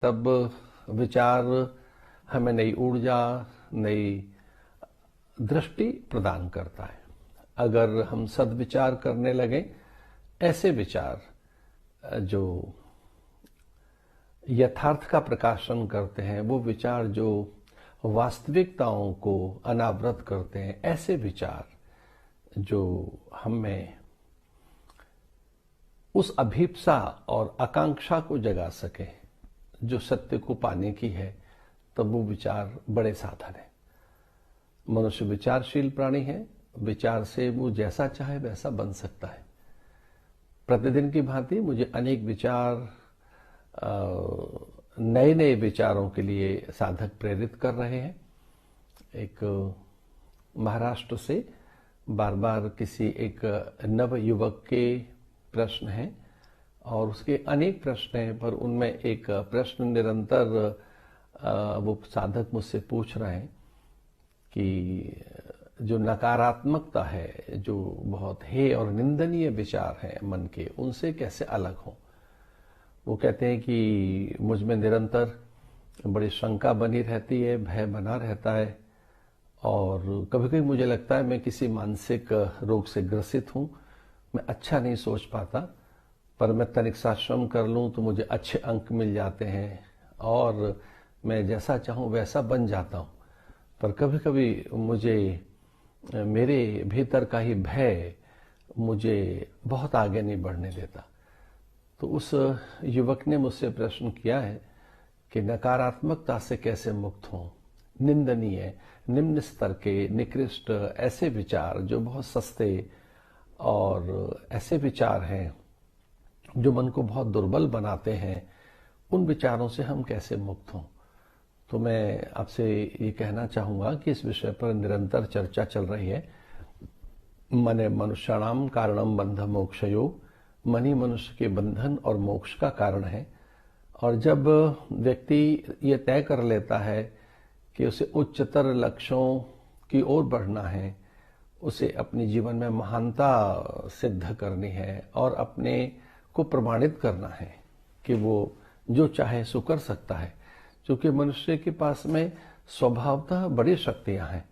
तब विचार हमें नई ऊर्जा, नई दृष्टि प्रदान करता है। अगर हम सद्विचार करने लगे, ऐसे विचार जो यथार्थ का प्रकाशन करते हैं, वो विचार जो वास्तविकताओं को अनावृत करते हैं, ऐसे विचार जो हमें उस अभीप्सा और आकांक्षा को जगा सके जो सत्य को पाने की है, तब वो विचार बड़े साधन है। मनुष्य विचारशील प्राणी है। विचार से वो जैसा चाहे वैसा बन सकता है। प्रतिदिन की भांति मुझे अनेक विचार, नए नए विचारों के लिए साधक प्रेरित कर रहे हैं। एक महाराष्ट्र से बार बार किसी एक नव युवक के प्रश्न हैं और उसके अनेक प्रश्न हैं, पर उनमें एक प्रश्न निरंतर वो साधक मुझसे पूछ रहे हैं कि जो नकारात्मकता है, जो बहुत हेय और निंदनीय विचार हैं मन के, उनसे कैसे अलग हों। वो कहते हैं कि मुझ में निरंतर बड़ी शंका बनी रहती है, भय बना रहता है और कभी कभी मुझे लगता है मैं किसी मानसिक रोग से ग्रसित हूँ। मैं अच्छा नहीं सोच पाता, पर मैं तनिक सा श्रम कर लूँ तो मुझे अच्छे अंक मिल जाते हैं और मैं जैसा चाहूँ वैसा बन जाता हूँ। पर कभी कभी मुझे मेरे भीतर का ही भय मुझे बहुत आगे नहीं बढ़ने देता। तो उस युवक ने मुझसे प्रश्न किया है कि नकारात्मकता से कैसे मुक्त हों। निंदनीय, निम्न स्तर के, निकृष्ट ऐसे विचार जो बहुत सस्ते और ऐसे विचार हैं जो मन को बहुत दुर्बल बनाते हैं, उन विचारों से हम कैसे मुक्त हों। तो मैं आपसे ये कहना चाहूँगा कि इस विषय पर निरंतर चर्चा चल रही है। मने मनुष्याणाम कारणम बंध मोक्षयो, मन ही मनुष्य के बंधन और मोक्ष का कारण है। और जब व्यक्ति ये तय कर लेता है कि उसे उच्चतर लक्ष्यों की ओर बढ़ना है, उसे अपने जीवन में महानता सिद्ध करनी है और अपने को प्रमाणित करना है कि वो जो चाहे सो कर सकता है, क्योंकि मनुष्य के पास में स्वभावतः बड़ी शक्तियां हैं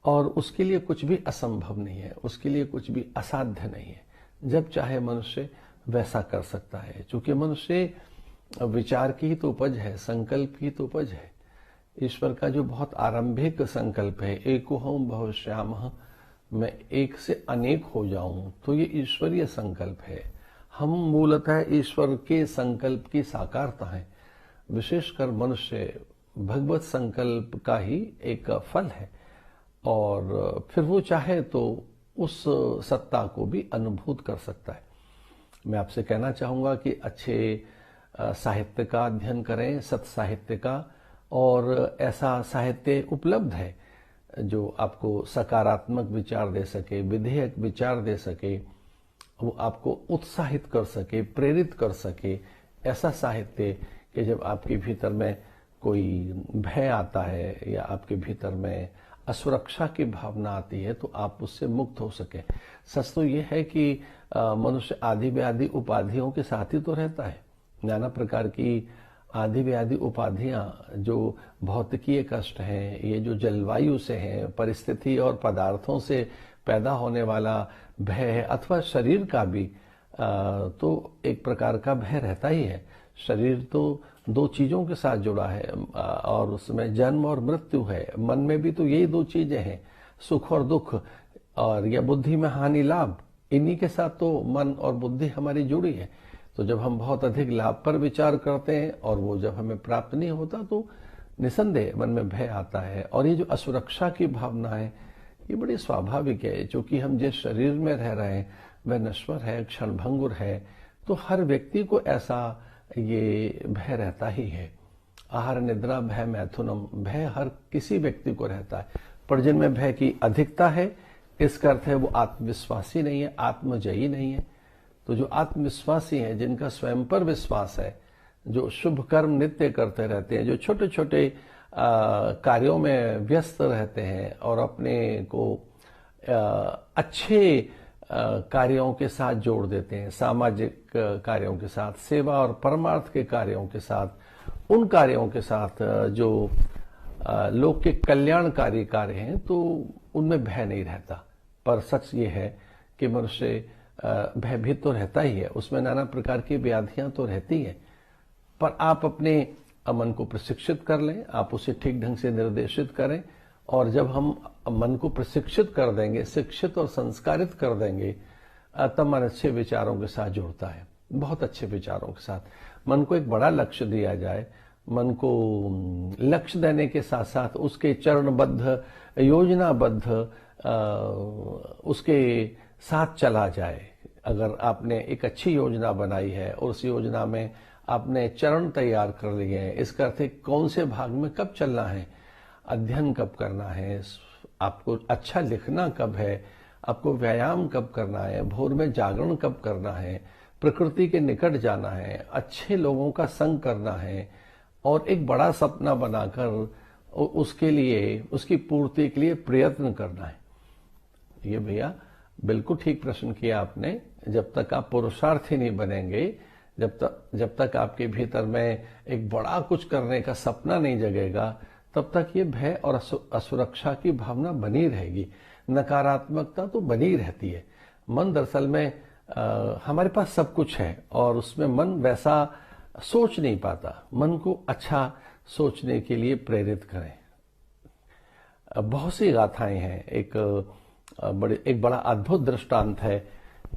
और उसके लिए कुछ भी असंभव नहीं है, उसके लिए कुछ भी असाध्य नहीं है। जब चाहे मनुष्य वैसा कर सकता है, क्योंकि मनुष्य विचार की ही तो उपज है, संकल्प की तो उपज है। ईश्वर का जो बहुत आरंभिक संकल्प है, एको हम बहुश्यामः, मैं एक से अनेक हो जाऊं, तो ये ईश्वरीय संकल्प है। हम मूलतः ईश्वर के संकल्प की साकारता है। विशेषकर मनुष्य भगवत संकल्प का ही एक फल है और फिर वो चाहे तो उस सत्ता को भी अनुभूत कर सकता है। मैं आपसे कहना चाहूँगा कि अच्छे साहित्य का अध्ययन करें, सत्य साहित्य का, और ऐसा साहित्य उपलब्ध है जो आपको सकारात्मक विचार दे सके, विधेयक विचार दे सके, वो आपको उत्साहित कर सके, प्रेरित कर सके। ऐसा साहित्य कि जब आपके भीतर में कोई भय आता है या आपके भीतर में असुरक्षा की भावना आती है तो आप उससे मुक्त हो सके। सच तो ये है कि मनुष्य आदि व्याधि उपाधियों के साथ ही तो रहता है। नाना प्रकार की आदि व्याधि उपाधियां जो भौतिकीय कष्ट हैं, ये जो जलवायु से हैं, परिस्थिति और पदार्थों से पैदा होने वाला भय है, अथवा शरीर का भी तो एक प्रकार का भय रहता ही है। शरीर तो दो चीजों के साथ जुड़ा है और उसमें जन्म और मृत्यु है। मन में भी तो यही दो चीजें हैं, सुख और दुख, और या बुद्धि में हानि लाभ। इन्हीं के साथ तो मन और बुद्धि हमारी जुड़ी है। तो जब हम बहुत अधिक लाभ पर विचार करते हैं और वो जब हमें प्राप्त नहीं होता तो निसंदेह मन में भय आता है। और ये जो असुरक्षा की भावना है, ये बड़ी स्वाभाविक है, क्योंकि हम जिस शरीर में रह रहे हैं वह नश्वर है, क्षणभंगुर है। तो हर व्यक्ति को ऐसा ये भय रहता ही है। आहार निद्रा भय मैथुनम, भय हर किसी व्यक्ति को रहता है। पर जिनमें भय की अधिकता है, इसका अर्थ है वो आत्मविश्वासी नहीं है, आत्मजयी नहीं है। तो जो आत्मविश्वासी हैं, जिनका स्वयं पर विश्वास है, जो शुभ कर्म नित्य करते रहते हैं, जो छोटे छोटे कार्यों में व्यस्त रहते हैं और अपने को अच्छे कार्यों के साथ जोड़ देते हैं, सामाजिक कार्यों के साथ, सेवा और परमार्थ के कार्यों के साथ, उन कार्यों के साथ जो लोग के कल्याणकारी कार्य हैं, तो उनमें भय नहीं रहता। पर सच ये है कि मनुष्य भयभीत तो रहता ही है, उसमें नाना प्रकार की व्याधियां तो रहती हैं। पर आप अपने मन को प्रशिक्षित कर लें, आप उसे ठीक ढंग से निर्देशित करें, और जब हम मन को प्रशिक्षित कर देंगे, शिक्षित और संस्कारित कर देंगे, तब मन अच्छे विचारों के साथ जुड़ता है, बहुत अच्छे विचारों के साथ। मन को एक बड़ा लक्ष्य दिया जाए, मन को लक्ष्य देने के साथ साथ उसके चरणबद्ध, योजनाबद्ध उसके साथ चला जाए। अगर आपने एक अच्छी योजना बनाई है और उस योजना में आपने चरण तैयार कर लिए हैं, इसका अर्थ है कौन से भाग में कब चलना है, अध्ययन कब करना है, आपको अच्छा लिखना कब है, आपको व्यायाम कब करना है, भोर में जागरण कब करना है, प्रकृति के निकट जाना है, अच्छे लोगों का संग करना है, और एक बड़ा सपना बनाकर उसके लिए, उसकी पूर्ति के लिए प्रयत्न करना है। ये भैया बिल्कुल ठीक प्रश्न किया आपने। जब तक आप पुरुषार्थी नहीं बनेंगे, जब तक आपके भीतर में एक बड़ा कुछ करने का सपना नहीं जगेगा, तब तक ये भय और असुरक्षा की भावना बनी रहेगी, नकारात्मकता तो बनी रहती है। मन दरअसल में हमारे पास सब कुछ है और उसमें मन वैसा सोच नहीं पाता। मन को अच्छा सोचने के लिए प्रेरित करें। बहुत सी गाथाएं हैं। एक बड़ा अद्भुत दृष्टांत है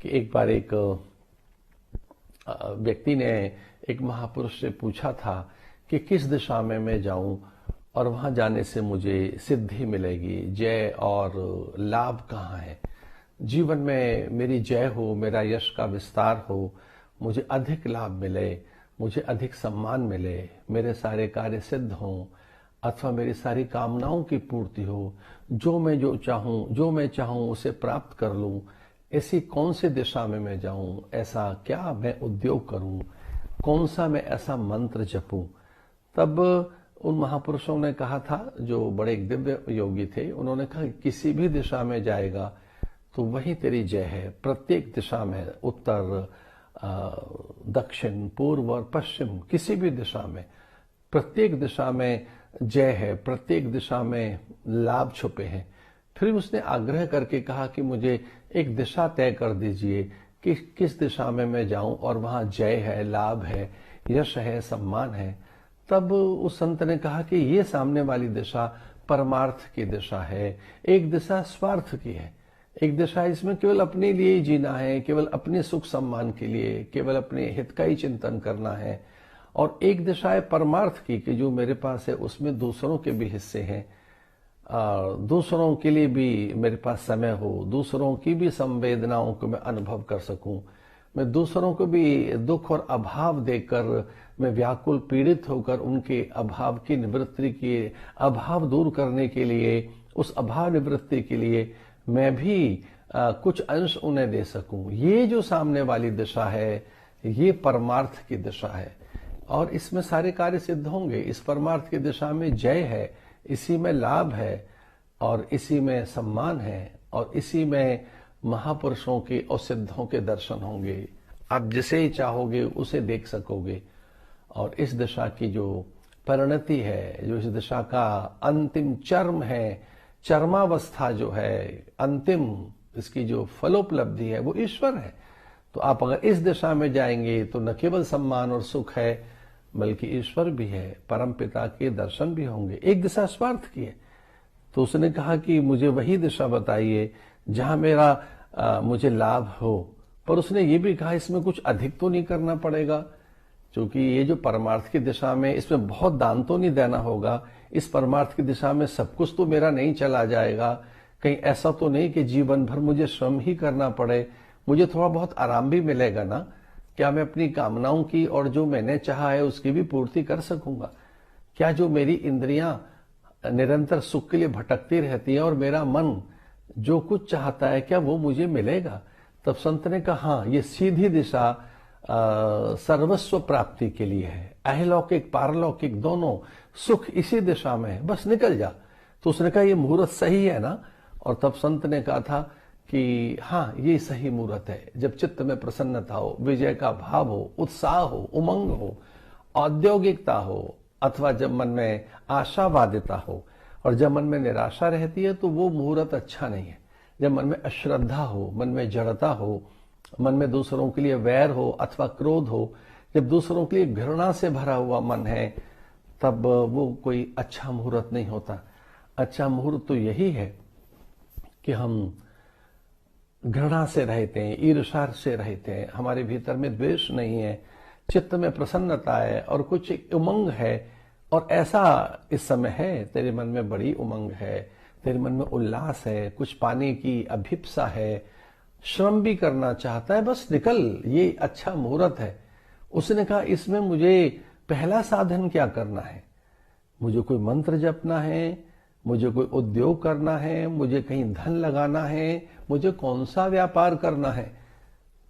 कि एक बार एक व्यक्ति ने एक महापुरुष से पूछा था कि किस दिशा में मैं जाऊं और वहां जाने से मुझे सिद्धि मिलेगी, जय और लाभ कहाँ है, जीवन में मेरी जय हो, मेरा यश का विस्तार हो, मुझे अधिक लाभ मिले, मुझे अधिक सम्मान मिले, मेरे सारे कार्य सिद्ध हों, अथवा मेरी सारी कामनाओं की पूर्ति हो, जो मैं चाहूं उसे प्राप्त कर लूं, ऐसी कौन सी दिशा में मैं जाऊं, ऐसा क्या मैं उद्योग करूं, कौन सा मैं ऐसा मंत्र जपूं। तब उन महापुरुषों ने कहा था, जो बड़े दिव्य योगी थे, उन्होंने कहा किसी भी दिशा में जाएगा तो वही तेरी जय है। प्रत्येक दिशा में, उत्तर, दक्षिण, पूर्व और पश्चिम, किसी भी दिशा में, प्रत्येक दिशा में जय है, प्रत्येक दिशा में लाभ छुपे हैं। फिर उसने आग्रह करके कहा कि मुझे एक दिशा तय कर दीजिए कि किस दिशा में मैं जाऊं और वहां जय है, लाभ है, यश है, सम्मान है। तब उस संत ने कहा कि ये सामने वाली दिशा परमार्थ की दिशा है, एक दिशा स्वार्थ की है, एक दिशा इसमें केवल अपने लिए ही जीना है, केवल अपने सुख सम्मान के लिए, केवल अपने हित का ही चिंतन करना है। और एक दिशा है परमार्थ की कि जो मेरे पास है उसमें दूसरों के भी हिस्से हैं, दूसरों के लिए भी मेरे पास समय हो, दूसरों की भी संवेदनाओं को मैं अनुभव कर सकूं, मैं दूसरों को भी दुख और अभाव देकर मैं व्याकुल पीड़ित होकर उनके अभाव की निवृत्ति के, अभाव दूर करने के लिए, उस अभाव निवृत्ति के लिए मैं भी कुछ अंश उन्हें दे सकूं। ये जो सामने वाली दिशा है, ये परमार्थ की दिशा है और इसमें सारे कार्य सिद्ध होंगे। इस परमार्थ की दिशा में जय है, इसी में लाभ है और इसी में सम्मान है और इसी में महापुरुषों के और सिद्धों के दर्शन होंगे। आप जिसे ही चाहोगे उसे देख सकोगे और इस दिशा की जो परिणति है, जो इस दिशा का अंतिम चर्म है, चरमावस्था जो है, अंतिम इसकी जो फलोपलब्धि है, वो ईश्वर है। तो आप अगर इस दिशा में जाएंगे तो न केवल सम्मान और सुख है, बल्कि ईश्वर भी है, परम पिता के दर्शन भी होंगे। एक दिशा स्वार्थ की है। तो उसने कहा कि मुझे वही दिशा बताइए जहां मेरा मुझे लाभ हो। पर उसने ये भी कहा इसमें कुछ अधिक तो नहीं करना पड़ेगा, क्योंकि ये जो परमार्थ की दिशा में, इसमें बहुत दान तो नहीं देना होगा। इस परमार्थ की दिशा में सब कुछ तो मेरा नहीं चला जाएगा। कहीं ऐसा तो नहीं कि जीवन भर मुझे श्रम ही करना पड़े, मुझे थोड़ा बहुत आराम भी मिलेगा ना। क्या मैं अपनी कामनाओं की और जो मैंने चाहा है उसकी भी पूर्ति कर सकूंगा? क्या जो मेरी इंद्रियां निरंतर सुख के लिए भटकती रहती है और मेरा मन जो कुछ चाहता है, क्या वो मुझे मिलेगा? तब संत ने कहा हाँ, ये सीधी दिशा सर्वस्व प्राप्ति के लिए है। अहलौकिक पारलौकिक दोनों सुख इसी दिशा में है, बस निकल जा। तो उसने कहा ये मुहूर्त सही है ना? और तब संत ने कहा था कि हाँ, ये सही मुहूर्त है, जब चित्त में प्रसन्नता हो, विजय का भाव हो, उत्साह हो, उमंग हो, औद्योगिकता हो अथवा जब मन में आशावादिता हो, और जब मन में निराशा रहती है तो वो मुहूर्त अच्छा नहीं है। जब मन में अश्रद्धा हो, मन में जड़ता हो, मन में दूसरों के लिए वैर हो अथवा क्रोध हो, जब दूसरों के लिए घृणा से भरा हुआ मन है, तब वो कोई अच्छा मुहूर्त नहीं होता। अच्छा मुहूर्त तो यही है कि हम घृणा से रहते हैं, ईर्ष्या से रहते हैं, हमारे भीतर में द्वेष नहीं है, चित्त में प्रसन्नता है और कुछ उमंग है। और ऐसा इस समय है, तेरे मन में बड़ी उमंग है, तेरे मन में उल्लास है, कुछ पाने की अभिप्सा है, श्रम भी करना चाहता है, बस निकल, ये अच्छा मुहूर्त है। उसने कहा इसमें मुझे पहला साधन क्या करना है? मुझे कोई मंत्र जपना है, मुझे कोई उद्योग करना है, मुझे कहीं धन लगाना है, मुझे कौन सा व्यापार करना है?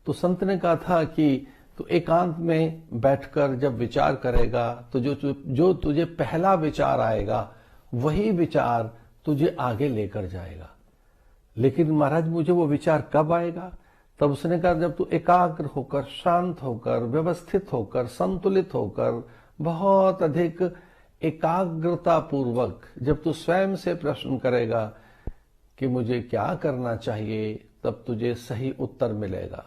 तो संत ने कहा था कि तो एकांत में बैठकर जब विचार करेगा तो जो तुझे पहला विचार आएगा वही विचार तुझे आगे लेकर जाएगा। लेकिन महाराज मुझे वो विचार कब आएगा? तब उसने कहा जब तू एकाग्र होकर, शांत होकर, व्यवस्थित होकर, संतुलित होकर, बहुत अधिक एकाग्रता पूर्वक जब तू स्वयं से प्रश्न करेगा कि मुझे क्या करना चाहिए, तब तुझे सही उत्तर मिलेगा।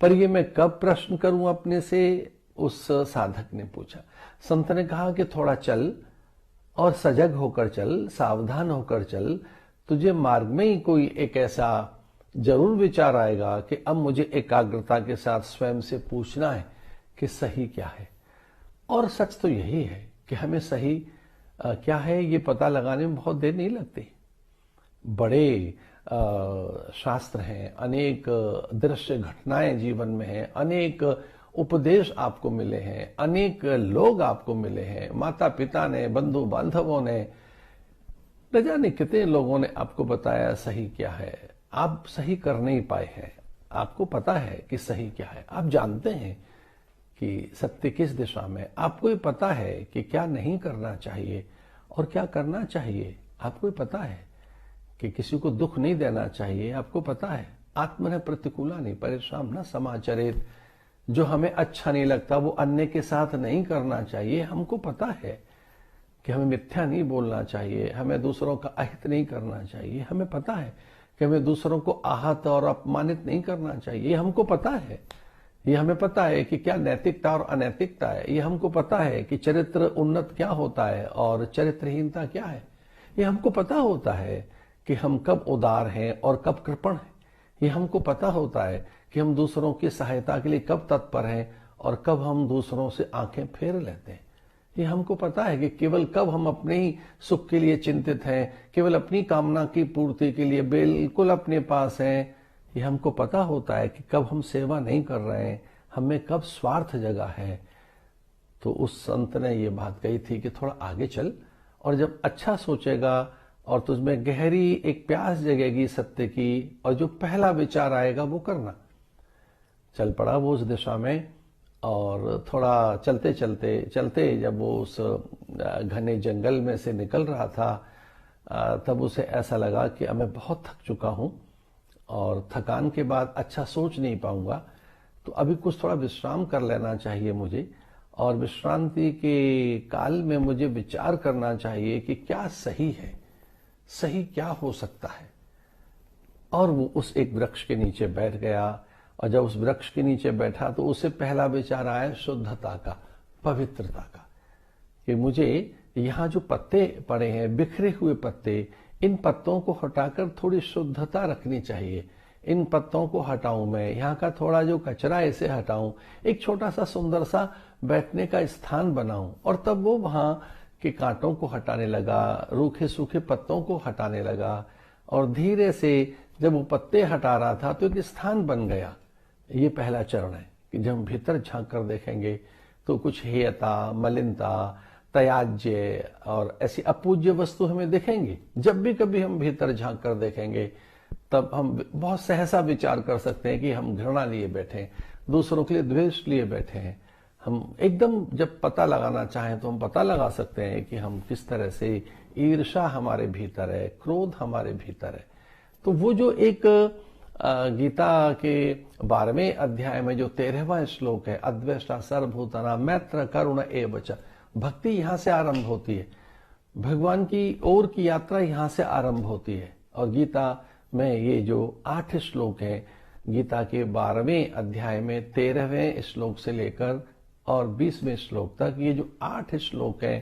पर ये मैं कब प्रश्न करूं अपने से? उस साधक ने पूछा। संत ने कहा कि थोड़ा चल और सजग होकर चल, सावधान होकर चल, तुझे मार्ग में ही कोई एक ऐसा जरूर विचार आएगा कि अब मुझे एकाग्रता के साथ स्वयं से पूछना है कि सही क्या है। और सच तो यही है कि हमें सही क्या है ये पता लगाने में बहुत देर नहीं लगती। बड़े शास्त्र हैं, अनेक दृश्य घटनाएं जीवन में हैं, अनेक उपदेश आपको मिले हैं, अनेक लोग आपको मिले हैं, माता पिता ने, बंधु बांधवों ने, न जाने कितने लोगों ने आपको बताया सही क्या है। आप सही कर नहीं पाए हैं, आपको पता है कि सही क्या है, आप जानते हैं कि सत्य किस दिशा में, आपको ये पता है कि क्या नहीं करना चाहिए और क्या करना चाहिए, आपको पता है कि किसी को दुख नहीं देना चाहिए, आपको पता है आत्मन प्रतिकूला नहीं परेशान न समाचरित, जो हमें अच्छा नहीं लगता वो अन्य के साथ नहीं करना चाहिए, हमको पता है कि हमें मिथ्या नहीं बोलना चाहिए, हमें दूसरों का अहित नहीं करना चाहिए, हमें पता है कि हमें दूसरों को आहत और अपमानित नहीं करना चाहिए, ये हमको पता है। ये हमें पता है कि क्या नैतिकता और अनैतिकता है, ये हमको पता है कि चरित्र उन्नत क्या होता है और चरित्रहीनता क्या है, ये हमको पता होता है कि हम कब उदार हैं और कब कृपण हैं, ये हमको पता होता है कि हम दूसरों की सहायता के लिए कब तत्पर हैं और कब हम दूसरों से आंखें फेर लेते हैं। ये हमको पता है कि केवल कब हम अपने ही सुख के लिए चिंतित हैं, केवल अपनी कामना की पूर्ति के लिए बिल्कुल अपने पास हैं। ये हमको पता होता है कि कब हम सेवा नहीं कर रहे हैं, हमें कब स्वार्थ जगा है। तो उस संत ने ये बात कही थी कि थोड़ा आगे चल, और जब अच्छा सोचेगा और तुझमें गहरी एक प्यास जगेगी सत्य की, और जो पहला विचार आएगा वो करना। चल पड़ा वो उस दिशा में, और थोड़ा चलते चलते चलते जब वो उस घने जंगल में से निकल रहा था, तब उसे ऐसा लगा कि अब मैं बहुत थक चुका हूं और थकान के बाद अच्छा सोच नहीं पाऊंगा, तो अभी कुछ थोड़ा विश्राम कर लेना चाहिए मुझे, और विश्रांति के काल में मुझे विचार करना चाहिए कि क्या सही है, सही क्या हो सकता है। और वो उस एक वृक्ष के नीचे बैठ गया, और जब उस वृक्ष के नीचे बैठा तो उसे पहला विचार आया शुद्धता का, पवित्रता का, कि मुझे यहाँ जो पत्ते पड़े हैं, बिखरे हुए पत्ते, इन पत्तों को हटाकर थोड़ी शुद्धता रखनी चाहिए। इन पत्तों को हटाऊं मैं, यहाँ का थोड़ा जो कचरा इसे हटाऊं, एक छोटा सा सुंदर सा बैठने का स्थान बनाऊं। और तब वो वहां के कांटों को हटाने लगा, रूखे सूखे पत्तों को हटाने लगा, और धीरे से जब वो पत्ते हटा रहा था तो एक स्थान बन गया। ये पहला चरण है कि जब हम भीतर झांक कर देखेंगे तो कुछ हेयता, मलिनता, त्याज्य और ऐसी अपूज्य वस्तु हमें दिखेंगी। जब भी कभी हम भीतर झांक कर देखेंगे तब हम बहुत सहसा विचार कर सकते हैं कि हम घृणा लिए बैठे हैं, दूसरों के लिए द्वेष लिए बैठे हैं। हम एकदम जब पता लगाना चाहें तो हम पता लगा सकते हैं कि हम किस तरह से, ईर्ष्या हमारे भीतर है, क्रोध हमारे भीतर है। तो वो जो एक गीता के 12वें अध्याय में जो 13वां श्लोक है, अद्वेष्टा सर्वभूतानां मैत्र करुण एव च, भक्ति यहां से आरंभ होती है, भगवान की ओर की यात्रा यहां से आरंभ होती है। और गीता में ये जो 8 श्लोक हैं, गीता के 12वें अध्याय में 13वें श्लोक से लेकर और 20वें श्लोक तक, ये जो 8 श्लोक हैं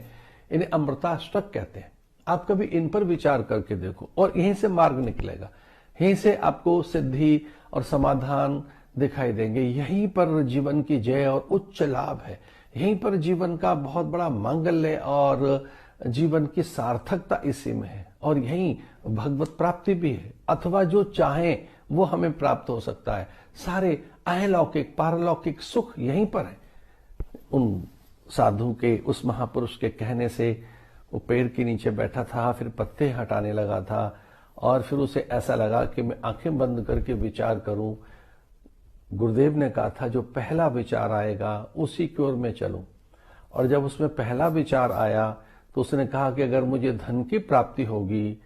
इन्हें अमृताष्टक कहते हैं। आप कभी इन पर विचार करके देखो और यहीं से मार्ग निकलेगा, यहीं से आपको सिद्धि और समाधान दिखाई देंगे। यहीं पर जीवन की जय और उच्च लाभ है, यहीं पर जीवन का बहुत बड़ा मांगल्य और जीवन की सार्थकता इसी में है। और यहीं भगवत प्राप्ति भी है, अथवा जो चाहें वो हमें प्राप्त हो सकता है। सारे अलौकिक पारलौकिक सुख यहीं पर है। उन साधु के, उस महापुरुष के कहने से वो पेड़ के नीचे बैठा था, फिर पत्ते हटाने लगा था और फिर उसे ऐसा लगा कि मैं आंखें बंद करके विचार करूं। गुरुदेव ने कहा था जो पहला विचार आएगा उसी की ओर मैं चलूं। और जब उसमें पहला विचार आया तो उसने कहा कि अगर मुझे धन की प्राप्ति होगी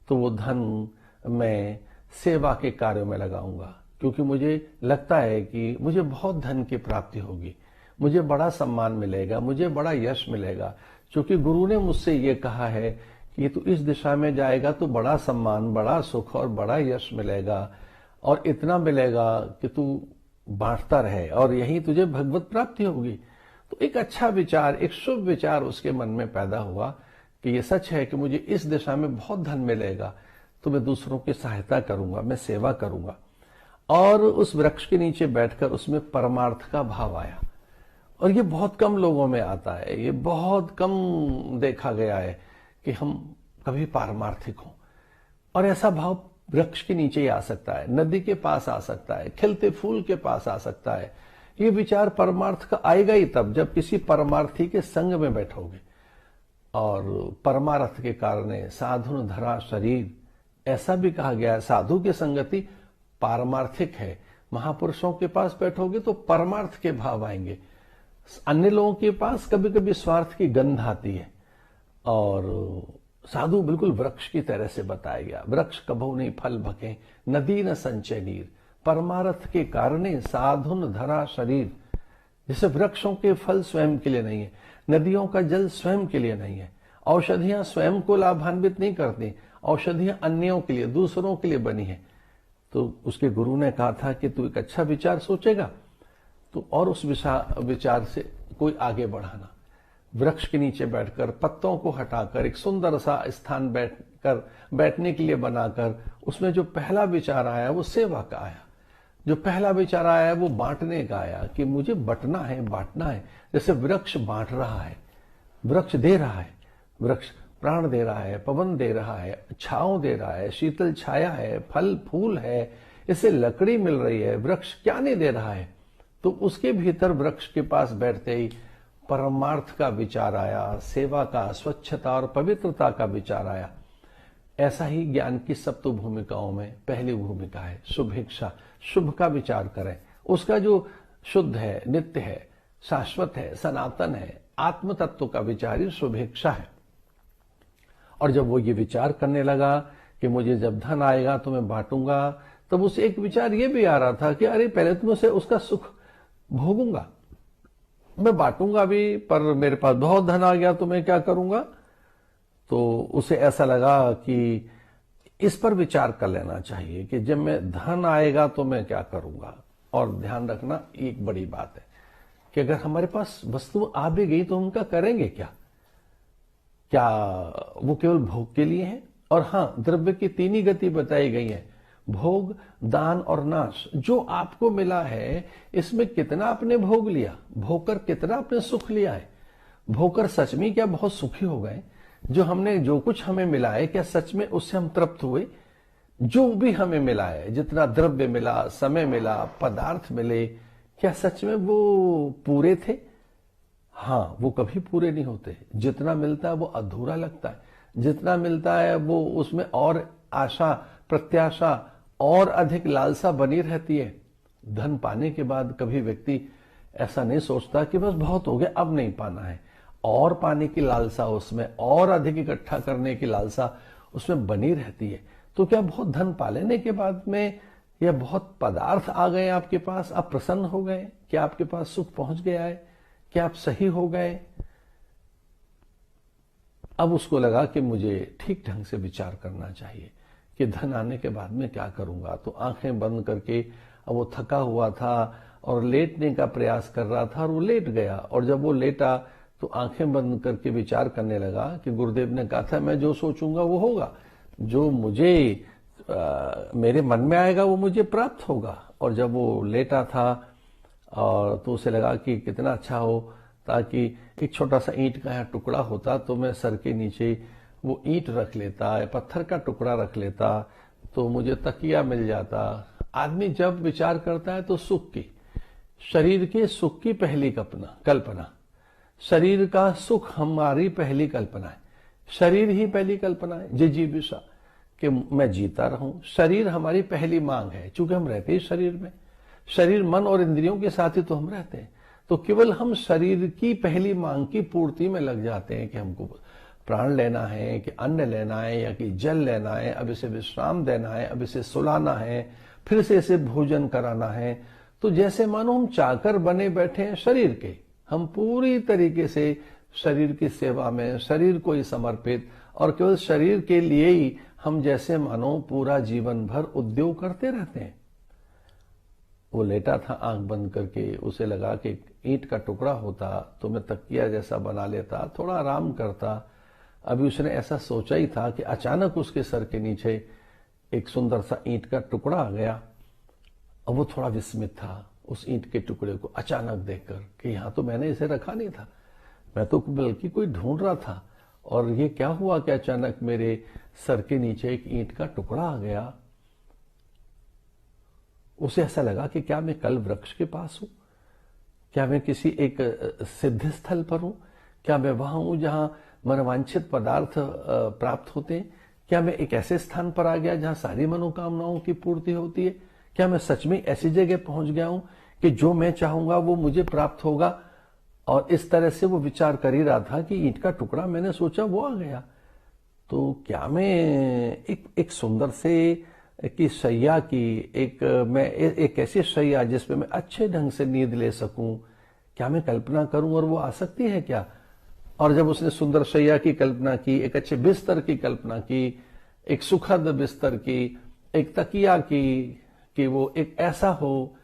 तो वो धन मैं सेवा के कार्यों में लगाऊंगा, क्योंकि मुझे लगता है कि मुझे बहुत धन की प्राप्ति होगी, मुझे बड़ा सम्मान मिलेगा, मुझे बड़ा यश मिलेगा। क्योंकि गुरु ने मुझसे ये कहा है कि तू इस दिशा में जाएगा तो बड़ा सम्मान, बड़ा सुख और बड़ा यश मिलेगा, और इतना मिलेगा कि तू बांटता रहे और यही तुझे भगवत प्राप्ति होगी। तो एक अच्छा विचार, एक शुभ विचार उसके मन में पैदा हुआ कि ये सच है कि मुझे इस दिशा में बहुत धन मिलेगा तो मैं दूसरों की सहायता करूंगा, मैं सेवा करूंगा। और उस वृक्ष के नीचे बैठकर उसमें परमार्थ का भाव आया। और ये बहुत कम लोगों में आता है, ये बहुत कम देखा गया है कि हम कभी पारमार्थिक हों। और ऐसा भाव वृक्ष के नीचे ही आ सकता है, नदी के पास आ सकता है, खिलते फूल के पास आ सकता है। ये विचार परमार्थ का आएगा ही तब जब किसी परमार्थी के संग में बैठोगे। और परमार्थ के कारण साधुन धरा शरीर, ऐसा भी कहा गया है, साधु की संगति पारमार्थिक है। महापुरुषों के पास बैठोगे तो परमार्थ के भाव आएंगे। अन्य लोगों के पास कभी कभी स्वार्थ की गंध आती है। और साधु बिल्कुल वृक्ष की तरह से बताया गया, वृक्ष कभू नहीं फल भके, नदी न संचय नीर, परमार्थ के कारण साधुन धरा शरीर। जैसे वृक्षों के फल स्वयं के लिए नहीं है, नदियों का जल स्वयं के लिए नहीं है, औषधियां स्वयं को लाभान्वित नहीं करती, औषधियां अन्यों के लिए, दूसरों के लिए बनी है। तो उसके गुरु ने कहा था कि तू एक अच्छा विचार सोचेगा तो और उस विचार से कोई आगे बढ़ाना। वृक्ष के नीचे बैठकर पत्तों को हटाकर एक सुंदर सा स्थान बैठने के लिए बनाकर उसमें जो पहला विचार आया वो सेवा का आया। जो पहला विचार आया वो बांटने का आया कि मुझे बंटना है, बांटना है। जैसे वृक्ष बांट रहा है, वृक्ष दे रहा है, वृक्ष प्राण दे रहा है, पवन दे रहा है, छांव दे रहा है, शीतल छाया है, फल फूल है, इससे लकड़ी मिल रही है। वृक्ष क्या नहीं दे रहा है? तो उसके भीतर वृक्ष के पास बैठते ही परमार्थ का विचार आया, सेवा का, स्वच्छता और पवित्रता का विचार आया। ऐसा ही ज्ञान की सप्त भूमिकाओं में पहली भूमिका है शुभेच्छा। शुभ का विचार करें, उसका जो शुद्ध है, नित्य है, शाश्वत है, सनातन है, आत्म तत्व का विचार ही शुभेच्छा है। और जब वो ये विचार करने लगा कि मुझे जब धन आएगा तो मैं बांटूंगा, तब उसे एक विचार ये भी आ रहा था कि अरे पहले तो मैं उसका सुख भोगूंगा, मैं बांटूंगा भी, पर मेरे पास बहुत धन आ गया तो मैं क्या करूंगा। तो उसे ऐसा लगा कि इस पर विचार कर लेना चाहिए कि जब मैं धन आएगा तो मैं क्या करूंगा। और ध्यान रखना एक बड़ी बात है कि अगर हमारे पास वस्तु आ भी गई तो उनका करेंगे क्या? क्या वो केवल भोग के लिए है? और हाँ, द्रव्य की 3 ही गति बताई गई है, भोग, दान और नाश। जो आपको मिला है इसमें कितना आपने भोग लिया, भोगकर कितना आपने सुख लिया है। भोगकर सच में क्या बहुत सुखी हो गए? जो कुछ हमें मिला है क्या सच में उससे हम तृप्त हुए? जो भी हमें मिला है, जितना द्रव्य मिला, समय मिला, पदार्थ मिले, क्या सच में वो पूरे थे? हाँ, वो कभी पूरे नहीं होते। जितना मिलता है वो अधूरा लगता है, जितना मिलता है वो उसमें और आशा, प्रत्याशा और अधिक लालसा बनी रहती है। धन पाने के बाद कभी व्यक्ति ऐसा नहीं सोचता कि बस बहुत हो गया, अब नहीं पाना है। और पाने की लालसा उसमें, और अधिक इकट्ठा करने की लालसा उसमें बनी रहती है। तो क्या बहुत धन पा लेने के बाद में या बहुत पदार्थ आ गए आपके पास, आप प्रसन्न हो गए? क्या आपके पास सुख पहुंच गया है? क्या आप सही हो गए? अब उसको लगा कि मुझे ठीक ढंग से विचार करना चाहिए कि धन आने के बाद में क्या करूंगा। तो आंखें बंद करके, अब वो थका हुआ था और लेटने का प्रयास कर रहा था और वो लेट गया। और जब वो लेटा तो आंखें बंद करके विचार करने लगा कि गुरुदेव ने कहा था मैं जो सोचूंगा वो होगा, जो मुझे मेरे मन में आएगा वो मुझे प्राप्त होगा। और जब वो लेटा था और तो उसे लगा कि कितना अच्छा हो ताकि एक छोटा सा ईंट का यहाँ टुकड़ा होता तो मैं सर के नीचे वो ईंट रख लेता या पत्थर का टुकड़ा रख लेता तो मुझे तकिया मिल जाता। आदमी जब विचार करता है तो सुख की, शरीर के सुख की पहली कल्पना, शरीर का सुख हमारी पहली कल्पना है। शरीर ही पहली कल्पना है, जिजीविषा कि मैं जीता रहूं। शरीर हमारी पहली मांग है, चूंकि हम रहते ही शरीर में, शरीर मन और इंद्रियों के साथ ही तो हम रहते हैं। तो केवल हम शरीर की पहली मांग की पूर्ति में लग जाते हैं कि हमको प्राण लेना है, कि अन्न लेना है, या कि जल लेना है, अब इसे विश्राम देना है, अब इसे सुलाना है, फिर से इसे भोजन कराना है। तो जैसे मानो हम चाकर बने बैठे हैं शरीर के, हम पूरी तरीके से शरीर की सेवा में, शरीर को ही समर्पित, और केवल शरीर के लिए ही हम जैसे मानो पूरा जीवन भर उद्योग करते रहते हैं। वो लेटा था आंख बंद करके, उसे लगा कि ईंट का टुकड़ा होता तो मैं तकिया जैसा बना लेता, थोड़ा आराम करता। अभी उसने ऐसा सोचा ही था कि अचानक उसके सर के नीचे एक सुंदर सा ईंट का टुकड़ा आ गया। अब वो थोड़ा विस्मित था उस ईंट के टुकड़े को अचानक देखकर कि यहां तो मैंने इसे रखा नहीं था, मैं तो बल्कि कोई ढूंढ रहा था, और ये क्या हुआ कि अचानक मेरे सर के नीचे एक ईंट का टुकड़ा आ गया। उसे ऐसा लगा कि क्या मैं कल वृक्ष के पास हूं, क्या मैं किसी एक सिद्ध स्थल पर हूं, क्या मैं वहां हूं जहां मनोवांछित पदार्थ प्राप्त होते हैं, क्या मैं एक ऐसे स्थान पर आ गया जहां सारी मनोकामनाओं की पूर्ति होती है, क्या मैं सच में ऐसी जगह पहुंच गया हूं कि जो मैं चाहूंगा वो मुझे प्राप्त होगा। और इस तरह से वो विचार कर ही रहा था कि ईंट का टुकड़ा मैंने सोचा वो आ गया, तो क्या मैं एक सुंदर से की शैया की मैं एक ऐसी शैया जिसमें मैं अच्छे ढंग से नींद ले सकूं, क्या मैं कल्पना करूं और वो आ सकती है क्या। और जब उसने सुंदर शैया की कल्पना की, एक अच्छे बिस्तर की कल्पना की, एक सुखद बिस्तर की, एक तकिया की, कि वो एक ऐसा हो,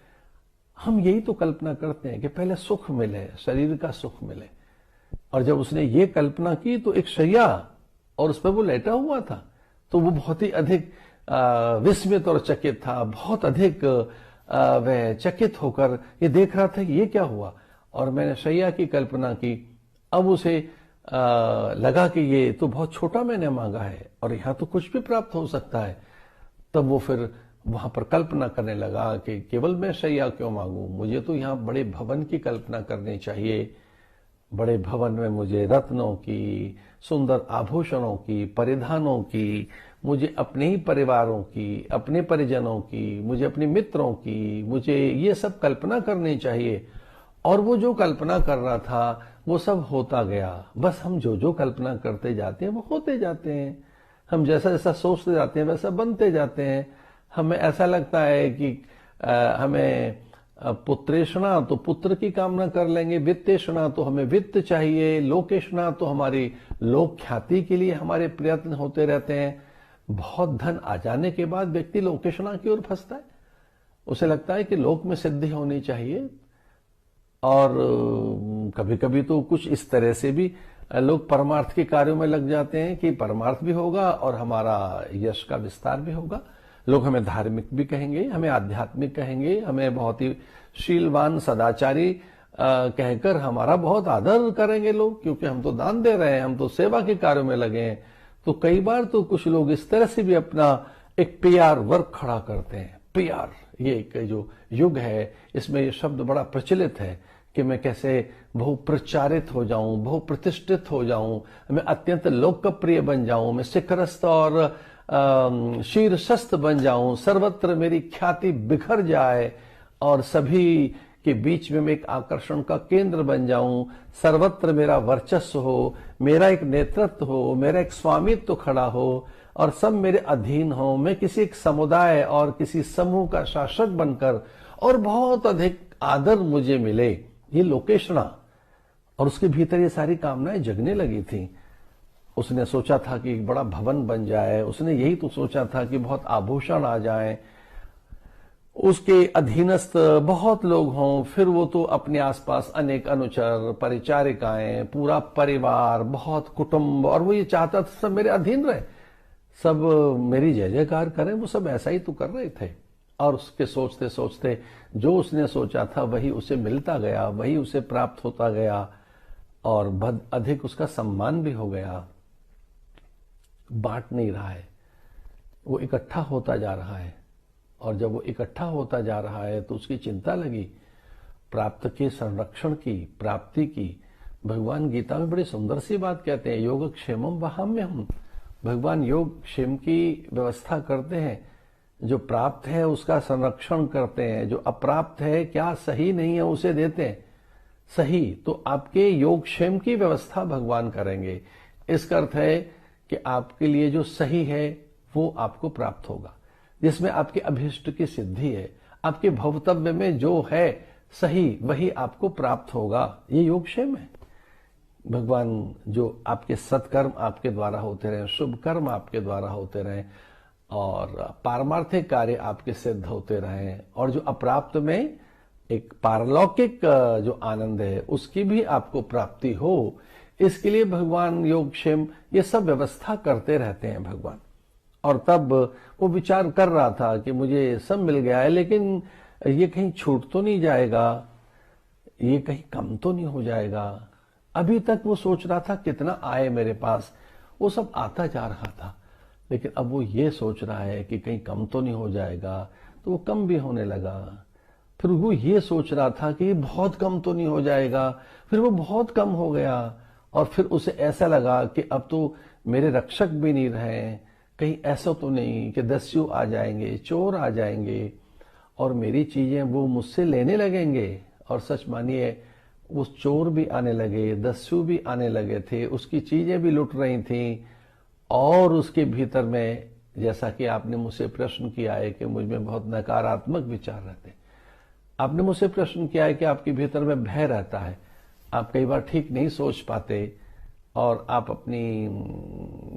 हम यही तो कल्पना करते हैं कि पहले सुख मिले, शरीर का सुख मिले। और जब उसने ये कल्पना की तो एक शैया और उस पर वो लेटा हुआ था, तो वो बहुत ही अधिक विस्मित और चकित था, बहुत अधिक वह चकित होकर ये देख रहा था कि ये क्या हुआ। और मैंने शैया की कल्पना की, अब उसे लगा कि ये तो बहुत छोटा मैंने मांगा है और यहां तो कुछ भी प्राप्त हो सकता है। तब वो फिर वहां पर कल्पना करने लगा कि केवल मैं शैया क्यों मांगू, मुझे तो यहाँ बड़े भवन की कल्पना करनी चाहिए। बड़े भवन में मुझे रत्नों की, सुंदर आभूषणों की, परिधानों की, मुझे अपने ही परिवारों की, अपने परिजनों की, मुझे अपने मित्रों की, मुझे ये सब कल्पना करनी चाहिए। और वो जो कल्पना कर रहा था वो सब होता गया। बस हम जो जो कल्पना करते जाते हैं वो होते जाते हैं, हम जैसा जैसा सोचते जाते हैं वैसा बनते जाते हैं। हमें ऐसा लगता है कि हमें पुत्रेषणा तो पुत्र की कामना कर लेंगे, वित्तेषणा तो हमें वित्त चाहिए, लोकेषणा तो हमारी लोक ख्याति के लिए हमारे प्रयत्न होते रहते हैं। बहुत धन आ जाने के बाद व्यक्ति लोकेषणा की ओर फंसता है, उसे लगता है कि लोक में सिद्धि होनी चाहिए। और कभी कभी तो कुछ इस तरह से भी लोग परमार्थ के कार्यों में लग जाते हैं कि परमार्थ भी होगा और हमारा यश का विस्तार भी होगा। लोग हमें धार्मिक भी कहेंगे, हमें आध्यात्मिक कहेंगे, हमें बहुत ही शीलवान सदाचारी कहकर हमारा बहुत आदर करेंगे लोग, क्योंकि हम तो दान दे रहे हैं, हम तो सेवा के कार्यों में लगे हैं। तो कई बार तो कुछ लोग इस तरह से भी अपना एक पीआर वर्क खड़ा करते हैं। पीआर, ये एक जो युग है इसमें ये शब्द बड़ा प्रचलित है कि मैं कैसे बहुप्रचारित हो जाऊं, बहुप्रतिष्ठित हो जाऊं, मैं अत्यंत लोकप्रिय बन जाऊं, मैं शिखरस्थ और शीर्षस्थ बन जाऊं, सर्वत्र मेरी ख्याति बिखर जाए और सभी के बीच में मैं एक आकर्षण का केंद्र बन जाऊं, सर्वत्र मेरा वर्चस्व हो, मेरा एक नेतृत्व हो, मेरा एक स्वामित्व खड़ा हो और सब मेरे अधीन हो, मैं किसी एक समुदाय और किसी समूह का शासक बनकर और बहुत अधिक आदर मुझे मिले। ये लोकेषणा, और उसके भीतर ये सारी कामनाएं जगने लगी थी। उसने सोचा था कि एक बड़ा भवन बन जाए, उसने यही तो सोचा था कि बहुत आभूषण आ जाएं, उसके अधीनस्थ बहुत लोग हों, फिर वो तो अपने आसपास अनेक अनुचर, परिचारिकाएं, पूरा परिवार, बहुत कुटुंब, और वो ये चाहता था सब मेरे अधीन रहे, सब मेरी जय जयकार करें। वो सब ऐसा ही तो कर रहे थे। और उसके सोचते सोचते जो उसने सोचा था वही उसे मिलता गया, वही उसे प्राप्त होता गया, और अधिक उसका सम्मान भी हो गया। बांट नहीं रहा है, वो इकट्ठा होता जा रहा है। और जब वो इकट्ठा होता जा रहा है तो उसकी चिंता लगी प्राप्त के संरक्षण की, प्राप्ति की। भगवान गीता में बड़ी सुंदर सी बात कहते हैं, योग क्षेमम वहाम्यहम्। भगवान योग क्षेम की व्यवस्था करते हैं, जो प्राप्त है उसका संरक्षण करते हैं, जो अप्राप्त है, क्या सही नहीं है, उसे देते हैं सही। तो आपके योग क्षेम की व्यवस्था भगवान करेंगे। इसका अर्थ है कि आपके लिए जो सही है वो आपको प्राप्त होगा, जिसमें आपके अभीष्ट की सिद्धि है, आपके भवतव्य में जो है सही वही आपको प्राप्त होगा। ये योगक्षेम है। भगवान जो आपके सत्कर्म आपके द्वारा होते रहे, शुभ कर्म आपके द्वारा होते रहे, और पारमार्थिक कार्य आपके सिद्ध होते रहे, और जो अप्राप्त में एक पारलौकिक जो आनंद है उसकी भी आपको प्राप्ति हो, इसके लिए भगवान योगक्षेम ये सब व्यवस्था करते रहते हैं भगवान। और तब वो विचार कर रहा था कि मुझे सब मिल गया है, लेकिन ये कहीं छूट तो नहीं जाएगा, ये कहीं कम तो नहीं हो जाएगा। अभी तक वो सोच रहा था कितना आए मेरे पास, वो सब आता जा रहा था, लेकिन अब वो ये सोच रहा है कि कहीं कम तो नहीं हो जाएगा, तो वो कम भी होने लगा। फिर वो ये सोच रहा था कि बहुत कम तो नहीं हो जाएगा, फिर वो बहुत कम हो गया। और फिर उसे ऐसा लगा कि अब तो मेरे रक्षक भी नहीं रहे, कहीं ऐसा तो नहीं कि दस्यु आ जाएंगे, चोर आ जाएंगे और मेरी चीजें वो मुझसे लेने लगेंगे। और सच मानिए वो चोर भी आने लगे, दस्यु भी आने लगे थे, उसकी चीजें भी लुट रही थी। और उसके भीतर में, जैसा कि आपने मुझसे प्रश्न किया है कि मुझ में बहुत नकारात्मक विचार रहते हैं, आपने मुझसे प्रश्न किया है कि आपके भीतर में भय रहता है, आप कई बार ठीक नहीं सोच पाते, और आप अपनी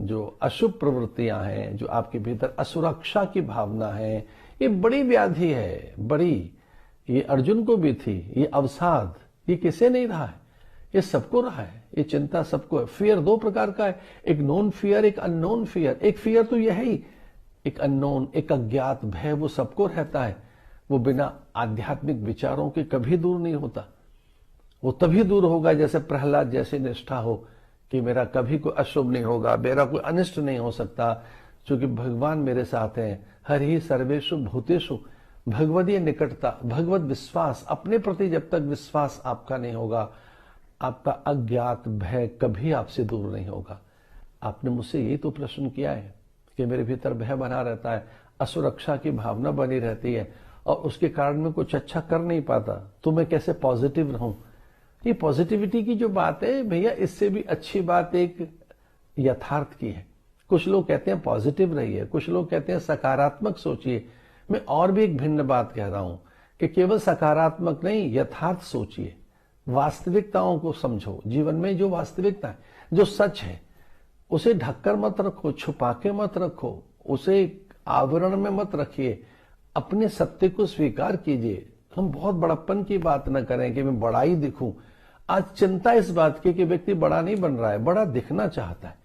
जो अशुभ प्रवृत्तियां हैं, जो आपके भीतर असुरक्षा की भावना है, ये बड़ी व्याधि है, बड़ी। ये अर्जुन को भी थी, ये अवसाद, ये किसे नहीं रहा है, ये सबको रहा है, ये चिंता सबको है। फियर दो प्रकार का है, एक नोन फियर, एक अननोन फियर। एक फियर तो यह ही, एक अननोन, एक अज्ञात भय, वो सबको रहता है। वो बिना आध्यात्मिक विचारों के कभी दूर नहीं होता। वो तभी दूर होगा जैसे प्रहलाद जैसी निष्ठा हो कि मेरा कभी कोई अशुभ नहीं होगा, मेरा कोई अनिष्ट नहीं हो सकता, क्योंकि भगवान मेरे साथ हैं। हरि सर्वेषु भूतेषु भगवदीय निकटता, भगवत विश्वास, अपने प्रति जब तक विश्वास आपका नहीं होगा, आपका अज्ञात भय कभी आपसे दूर नहीं होगा। आपने मुझसे यही तो प्रश्न किया है कि मेरे भीतर भय बना रहता है, असुरक्षा की भावना बनी रहती है, और उसके कारण मैं कुछ अच्छा कर नहीं पाता, तो मैं कैसे पॉजिटिव रहूं। ये पॉजिटिविटी की जो बात है भैया, इससे भी अच्छी बात एक यथार्थ की है। कुछ लोग कहते हैं पॉजिटिव रहिए, कुछ लोग कहते हैं सकारात्मक सोचिए। मैं और भी एक भिन्न बात कह रहा हूं कि केवल सकारात्मक नहीं, यथार्थ सोचिए, वास्तविकताओं को समझो। जीवन में जो वास्तविकता है, जो सच है, उसे ढककर मत रखो, छुपा के मत रखो, उसे आवरण में मत रखिए, अपने सत्य को स्वीकार कीजिए। हम बहुत बड़प्पन की बात न करें कि मैं बड़ा ही दिखूं। आज चिंता इस बात की कि व्यक्ति बड़ा नहीं बन रहा है, बड़ा दिखना चाहता है।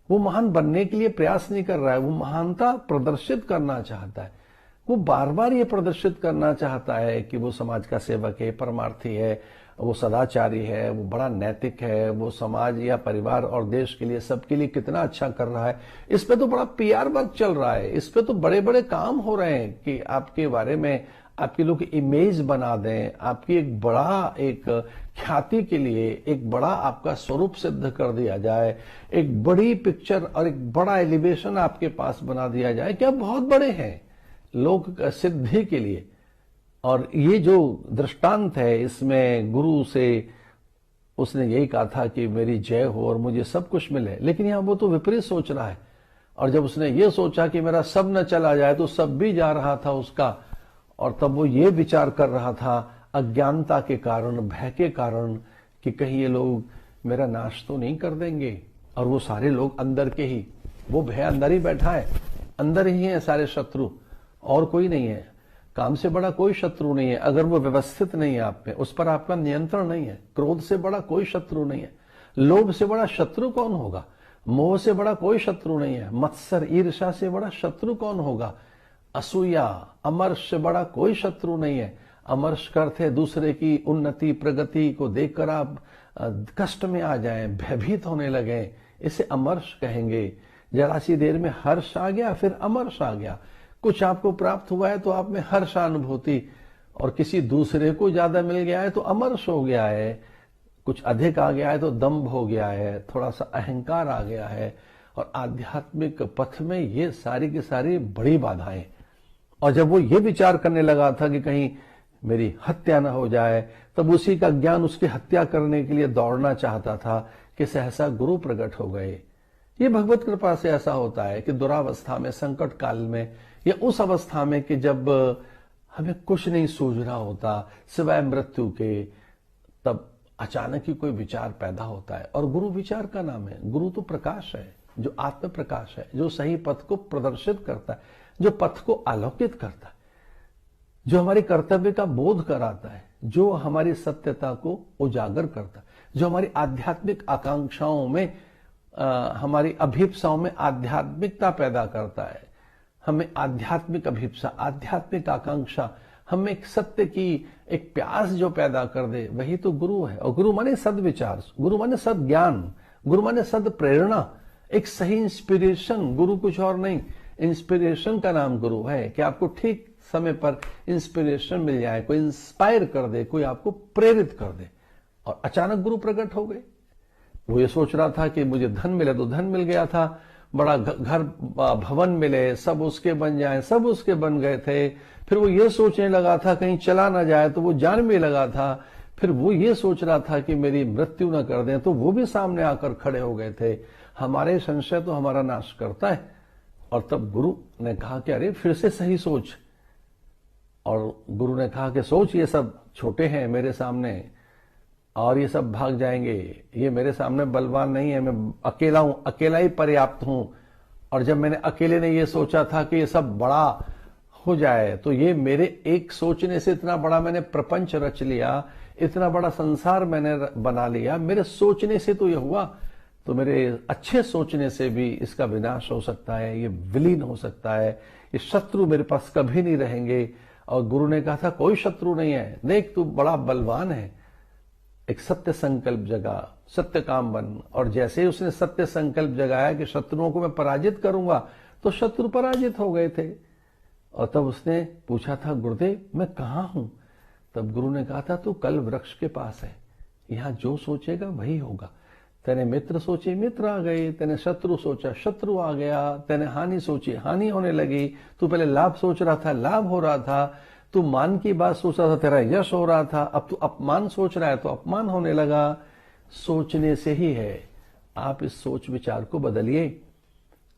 वो महान बनने के लिए प्रयास नहीं कर रहा है, वो महानता प्रदर्शित करना चाहता है। वो बार बार ये प्रदर्शित करना चाहता है कि वो समाज का सेवक है, परमार्थी है, वो सदाचारी है, वो बड़ा नैतिक है, वो समाज या परिवार और देश के लिए, सबके लिए कितना अच्छा कर रहा है। इस पे तो बड़ा पीआर वर्क चल रहा है, इस पे तो बड़े बड़े काम हो रहे हैं कि आपके बारे में आपके लोग इमेज बना दें, आपकी एक बड़ा एक ख्याति के लिए एक बड़ा आपका स्वरूप सिद्ध कर दिया जाए, एक बड़ी पिक्चर और एक बड़ा एलिवेशन आपके पास बना दिया जाए कि आप बहुत बड़े हैं लोक सिद्धि के लिए। और ये जो दृष्टांत है, इसमें गुरु से उसने यही कहा था कि मेरी जय हो और मुझे सब कुछ मिले, लेकिन यहां वो तो विपरीत सोच रहा है। और जब उसने ये सोचा कि मेरा सब न चला जाए, तो सब भी जा रहा था उसका। और तब वो ये विचार कर रहा था अज्ञानता के कारण, भय के कारण, कि कहीं ये लोग मेरा नाश तो नहीं कर देंगे, और वो सारे लोग अंदर के ही, वो भय अंदर ही बैठा है, अंदर ही है सारे शत्रु, और कोई नहीं है। काम से बड़ा कोई शत्रु नहीं है अगर वो व्यवस्थित नहीं है आप में, उस पर आपका नियंत्रण नहीं है। क्रोध से बड़ा कोई शत्रु नहीं है। लोभ से बड़ा शत्रु कौन होगा? मोह से बड़ा कोई शत्रु नहीं है। मत्सर ईर्ष्या से बड़ा शत्रु कौन होगा? असूया अमर्ष से बड़ा कोई शत्रु नहीं है। अमर्ष का अर्थ है दूसरे की उन्नति प्रगति को देखकर आप कष्ट में आ जाएं, भयभीत होने लगे, इसे अमर्ष कहेंगे। जरा सी देर में हर्ष आ गया, फिर अमर्ष आ गया। कुछ आपको प्राप्त हुआ है तो आप में हर्षानुभूति, और किसी दूसरे को ज्यादा मिल गया है तो अमर्ष हो गया है। कुछ अधिक आ गया है तो दंभ हो गया है, थोड़ा सा अहंकार आ गया है। और आध्यात्मिक पथ में ये सारी की सारी बड़ी बाधाएं। और जब वो ये विचार करने लगा था कि कहीं मेरी हत्या न हो जाए, तब उसी का ज्ञान उसकी हत्या करने के लिए दौड़ना चाहता था कि सहसा गुरु प्रकट हो गए। ये भगवत कृपा से ऐसा होता है कि दुरावस्था में, संकट काल में, या उस अवस्था में कि जब हमें कुछ नहीं सूझ रहा होता सिवाय मृत्यु के, तब अचानक ही कोई विचार पैदा होता है। और गुरु विचार का नाम है। गुरु तो प्रकाश है, जो आत्म प्रकाश है, जो सही पथ को प्रदर्शित करता है, जो पथ को आलोकित करता है, जो हमारे कर्तव्य का बोध कराता है, जो हमारी सत्यता को उजागर करता है, जो हमारी आध्यात्मिक आकांक्षाओं में, हमारी अभिप्साओं में आध्यात्मिकता पैदा करता है। हमें आध्यात्मिक अभिप्सा, आध्यात्मिक आकांक्षा, हमें एक सत्य की एक प्यास जो पैदा कर दे, वही तो गुरु है। और गुरु माने सद्विचार, गुरु माने सद ज्ञान, गुरु माने सद प्रेरणा, एक सही इंस्पिरेशन। गुरु कुछ और नहीं, इंस्पिरेशन का नाम गुरु है कि आपको ठीक समय पर इंस्पिरेशन मिल जाए, कोई इंस्पायर कर दे, कोई आपको प्रेरित कर दे। और अचानक गुरु प्रकट हो गए। वो ये सोच रहा था कि मुझे धन मिले तो धन मिल गया था, बड़ा घर भवन मिले, सब उसके बन जाए, सब उसके बन गए थे। फिर वो ये सोचने लगा था कहीं चला ना जाए, तो वो जान में लगा था। फिर वो ये सोच रहा था कि मेरी मृत्यु न कर दें, तो वो भी सामने आकर खड़े हो गए थे। हमारे संशय तो हमारा नाश करता है। और तब गुरु ने कहा कि अरे फिर से सही सोच। और गुरु ने कहा कि सोच, ये सब छोटे हैं मेरे सामने और ये सब भाग जाएंगे, ये मेरे सामने बलवान नहीं है, मैं अकेला हूं, अकेला ही पर्याप्त हूं। और जब मैंने अकेले ने ये सोचा था कि ये सब बड़ा हो जाए, तो ये मेरे एक सोचने से इतना बड़ा मैंने प्रपंच रच लिया, इतना बड़ा संसार मैंने बना लिया, मेरे सोचने से तो ये हुआ। तो मेरे अच्छे सोचने से भी इसका विनाश हो सकता है, ये विलीन हो सकता है, ये शत्रु मेरे पास कभी नहीं रहेंगे। और गुरु ने कहा था कोई शत्रु नहीं है, देख तू बड़ा बलवान है। एक सत्य संकल्प जगा, सत्य काम बन। और जैसे ही उसने सत्य संकल्प जगाया कि शत्रुओं को मैं पराजित करूंगा, तो शत्रु पराजित हो गए थे। और तब उसने पूछा था गुरुदेव मैं कहाँ हूं? तब गुरु ने कहा था तू कल वृक्ष के पास है, यहां जो सोचेगा वही होगा। तेने मित्र सोचे, मित्र आ गए, तेने शत्रु सोचा, शत्रु आ गया, तेने हानि सोची, हानि होने लगी। तू पहले लाभ सोच रहा था, लाभ हो रहा था। तू मान की बात सोच रहा था, तेरा यश हो रहा था। अब तू अपमान सोच रहा है तो अपमान होने लगा। सोचने से ही है। आप इस सोच विचार को बदलिए।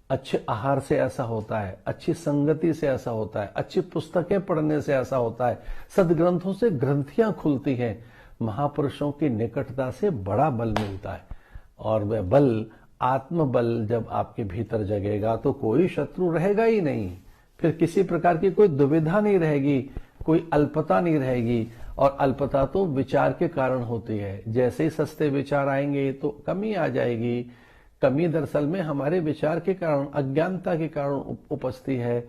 अच्छे आहार से ऐसा होता है, अच्छी संगति से ऐसा होता है, अच्छी पुस्तकें पढ़ने से ऐसा होता है, सदग्रंथों से ग्रंथियां खुलती हैं, महापुरुषों की निकटता से बड़ा बल मिलता है। और वह बल, आत्मबल जब आपके भीतर जगेगा तो कोई शत्रु रहेगा ही नहीं। फिर किसी प्रकार की कोई दुविधा नहीं रहेगी, कोई अल्पता नहीं रहेगी। और अल्पता तो विचार के कारण होती है। जैसे ही सस्ते विचार आएंगे तो कमी आ जाएगी। कमी दरअसल में हमारे विचार के कारण, अज्ञानता के कारण उपजती है।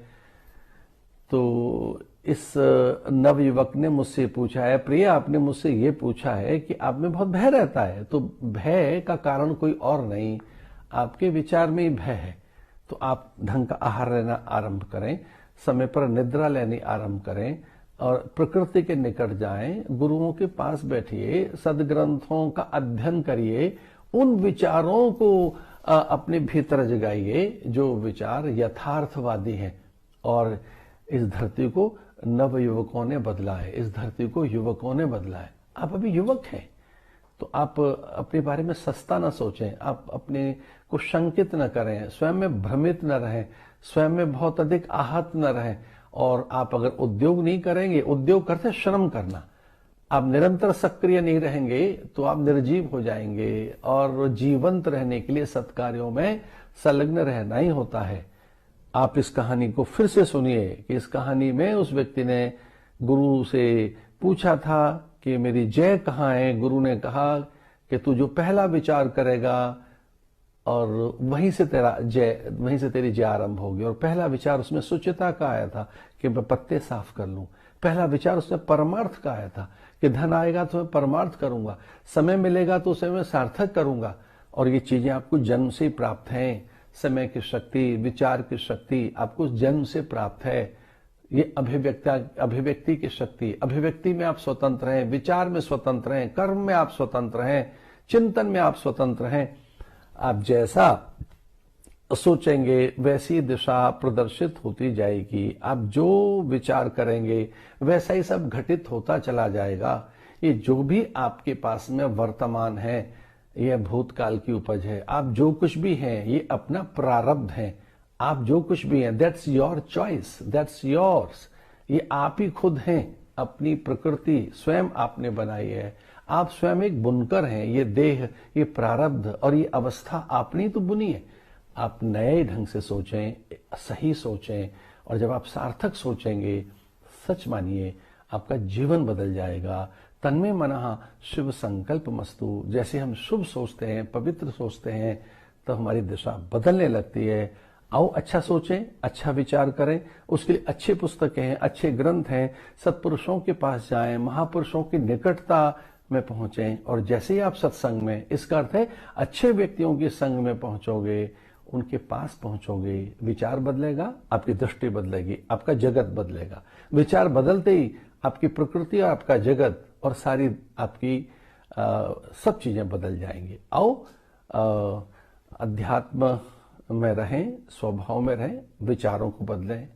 तो इस नवयुवक ने मुझसे पूछा है, प्रिया आपने मुझसे ये पूछा है कि आप में बहुत भय रहता है। तो भय का कारण कोई और नहीं, आपके विचार में ही भय है। तो आप ढंग का आहार लेना आरंभ करें, समय पर निद्रा लेनी आरंभ करें, और प्रकृति के निकट जाएं, गुरुओं के पास बैठिए, सदग्रंथों का अध्ययन करिए, उन विचारों को अपने भीतर जगाइए जो विचार यथार्थवादी हैं। और इस धरती को नव युवकों ने बदला है, इस धरती को युवकों ने बदला है। आप अभी युवक हैं तो आप अपने बारे में सस्ता न सोचें, आप अपने को शंकित न करें, स्वयं में भ्रमित न रहें, स्वयं में बहुत अधिक आहत न रहें। और आप अगर उद्योग नहीं करेंगे, उद्योग करते श्रम करना, आप निरंतर सक्रिय नहीं रहेंगे तो आप निर्जीव हो जाएंगे, और जीवंत रहने के लिए सत्कार्यों में संलग्न रहना ही होता है। आप इस कहानी को फिर से सुनिए कि इस कहानी में उस व्यक्ति ने गुरु से पूछा था कि मेरी जय कहाँ है। गुरु ने कहा कि तू जो पहला विचार करेगा और वहीं से तेरी जय आरंभ होगी। और पहला विचार उसमें सुचिता का आया था कि मैं पत्ते साफ कर लूं। पहला विचार उसमें परमार्थ का आया था कि धन आएगा तो मैं परमार्थ करूंगा, समय मिलेगा तो उसे मैं सार्थक करूंगा। और ये चीजें आपको जन्म से प्राप्त हैं। समय की शक्ति, विचार की शक्ति आपको जन्म से प्राप्त है। ये अभिव्यक्ति की शक्ति, अभिव्यक्ति में आप स्वतंत्र हैं, विचार में स्वतंत्र हैं, कर्म में आप स्वतंत्र हैं, चिंतन में आप स्वतंत्र हैं। आप जैसा सोचेंगे वैसी दिशा प्रदर्शित होती जाएगी। आप जो विचार करेंगे वैसा ही सब घटित होता चला जाएगा। ये जो भी आपके पास में वर्तमान है यह भूतकाल की उपज है। आप जो कुछ भी हैं ये अपना प्रारब्ध है। आप जो कुछ भी हैं that's your choice, that's yours. ये आप ही खुद हैं। अपनी प्रकृति स्वयं आपने बनाई है। आप स्वयं एक बुनकर हैं। ये देह, ये प्रारब्ध और ये अवस्था आपने तो बुनी है। आप नए ढंग से सोचें, सही सोचें, और जब आप सार्थक सोचेंगे, सच मानिए आपका जीवन बदल जाएगा। तन्मे मनः शुभ संकल्प मस्तु। जैसे हम शुभ सोचते हैं, पवित्र सोचते हैं, तो हमारी दिशा बदलने लगती है। आओ अच्छा सोचें, अच्छा विचार करें। उसके लिए अच्छी पुस्तकें हैं, अच्छे ग्रंथ हैं। सत्पुरुषों के पास जाएं, महापुरुषों की निकटता में पहुंचें। और जैसे ही आप सत्संग में, इसका अर्थ है अच्छे व्यक्तियों के संग में पहुंचोगे, उनके पास पहुंचोगे, विचार बदलेगा, आपकी दृष्टि बदलेगी, आपका जगत बदलेगा। विचार बदलते ही आपकी प्रकृति और आपका जगत और सारी आपकी सब चीजें बदल जाएंगी। आओ अध्यात्म में रहें, स्वभाव में रहें, विचारों को बदलें,